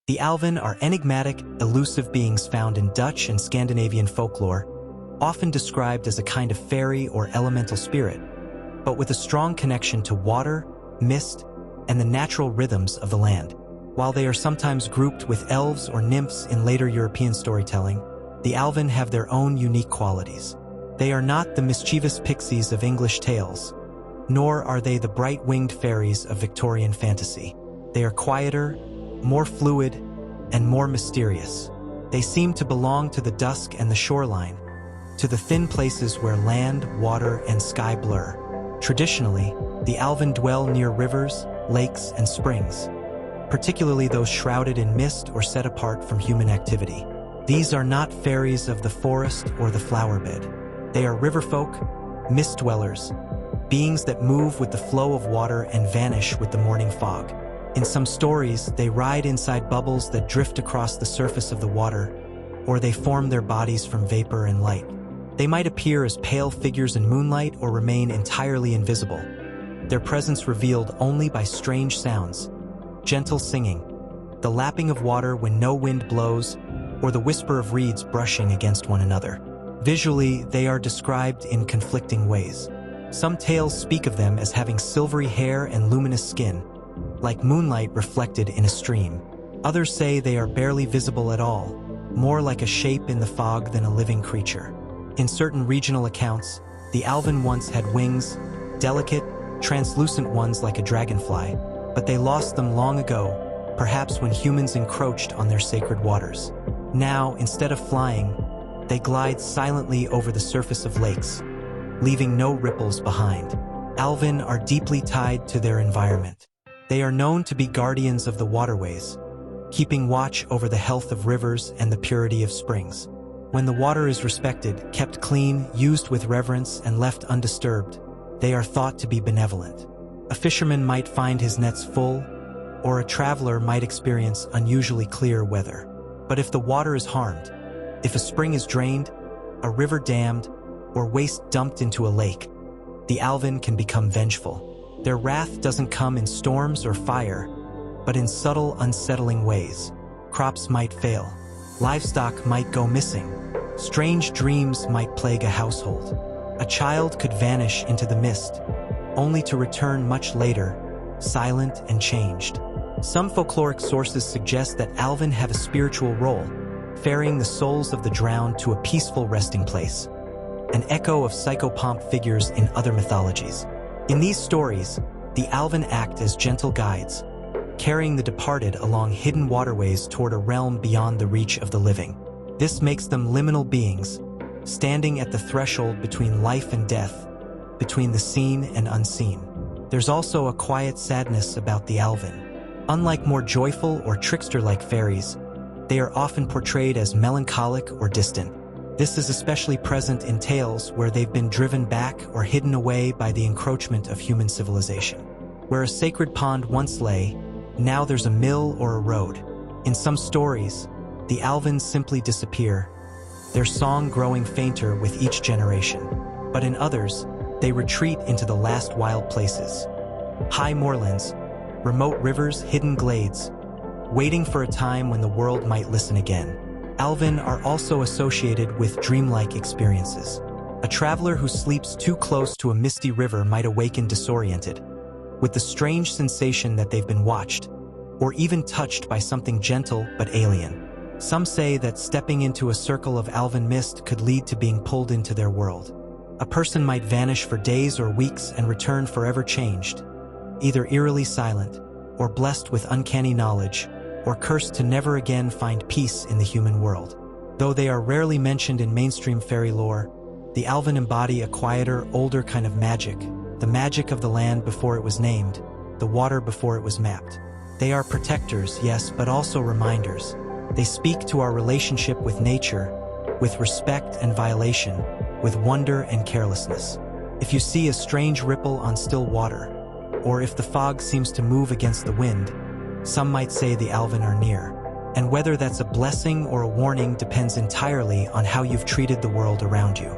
The Alven are enigmatic, elusive beings found in Dutch and Scandinavian folklore, often described as a kind of fairy or elemental spirit, but with a strong connection to water, mist, and the natural rhythms of the land. While they are sometimes grouped with elves or nymphs in later European storytelling, the Alven have their own unique qualities. They are not the mischievous pixies of English tales, nor are they the bright-winged fairies of Victorian fantasy. They are quieter, more fluid, and more mysterious. They seem to belong to the dusk and the shoreline, to the thin places where land, water, and sky blur. Traditionally, the Alven dwell near rivers, lakes, and springs, particularly those shrouded in mist or set apart from human activity. These are not fairies of the forest or the flowerbed. They are riverfolk, mist dwellers, beings that move with the flow of water and vanish with the morning fog. In some stories, they ride inside bubbles that drift across the surface of the water, or they form their bodies from vapor and light. They might appear as pale figures in moonlight or remain entirely invisible, their presence revealed only by strange sounds, gentle singing, the lapping of water when no wind blows, or the whisper of reeds brushing against one another. Visually, they are described in conflicting ways. Some tales speak of them as having silvery hair and luminous skin, like moonlight reflected in a stream. Others say they are barely visible at all, more like a shape in the fog than a living creature. In certain regional accounts, the Alven once had wings, delicate, translucent ones like a dragonfly, but they lost them long ago, perhaps when humans encroached on their sacred waters. Now, instead of flying, they glide silently over the surface of lakes, leaving no ripples behind. Alven are deeply tied to their environment. They are known to be guardians of the waterways, keeping watch over the health of rivers and the purity of springs. When the water is respected, kept clean, used with reverence, and left undisturbed, they are thought to be benevolent. A fisherman might find his nets full, or a traveler might experience unusually clear weather. But if the water is harmed, if a spring is drained, a river dammed, or waste dumped into a lake, the Alven can become vengeful. Their wrath doesn't come in storms or fire, but in subtle, unsettling ways. Crops might fail, livestock might go missing, strange dreams might plague a household. A child could vanish into the mist, only to return much later, silent and changed. Some folkloric sources suggest that Alven have a spiritual role, ferrying the souls of the drowned to a peaceful resting place, an echo of psychopomp figures in other mythologies. In these stories, the Alven act as gentle guides, carrying the departed along hidden waterways toward a realm beyond the reach of the living. This makes them liminal beings, standing at the threshold between life and death, between the seen and unseen. There's also a quiet sadness about the Alven. Unlike more joyful or trickster-like fairies, they are often portrayed as melancholic or distant. This is especially present in tales where they've been driven back or hidden away by the encroachment of human civilization. Where a sacred pond once lay, now there's a mill or a road. In some stories, the Alven simply disappear, their song growing fainter with each generation. But in others, they retreat into the last wild places. High moorlands, remote rivers, hidden glades, waiting for a time when the world might listen again. Alven are also associated with dreamlike experiences. A traveler who sleeps too close to a misty river might awaken disoriented, with the strange sensation that they've been watched, or even touched by something gentle but alien. Some say that stepping into a circle of Alven mist could lead to being pulled into their world. A person might vanish for days or weeks and return forever changed, either eerily silent, or blessed with uncanny knowledge, or cursed to never again find peace in the human world. Though they are rarely mentioned in mainstream fairy lore, the Alven embody a quieter, older kind of magic, the magic of the land before it was named, the water before it was mapped. They are protectors, yes, but also reminders. They speak to our relationship with nature, with respect and violation, with wonder and carelessness. If you see a strange ripple on still water, or if the fog seems to move against the wind, some might say the Alven are near. And whether that's a blessing or a warning depends entirely on how you've treated the world around you.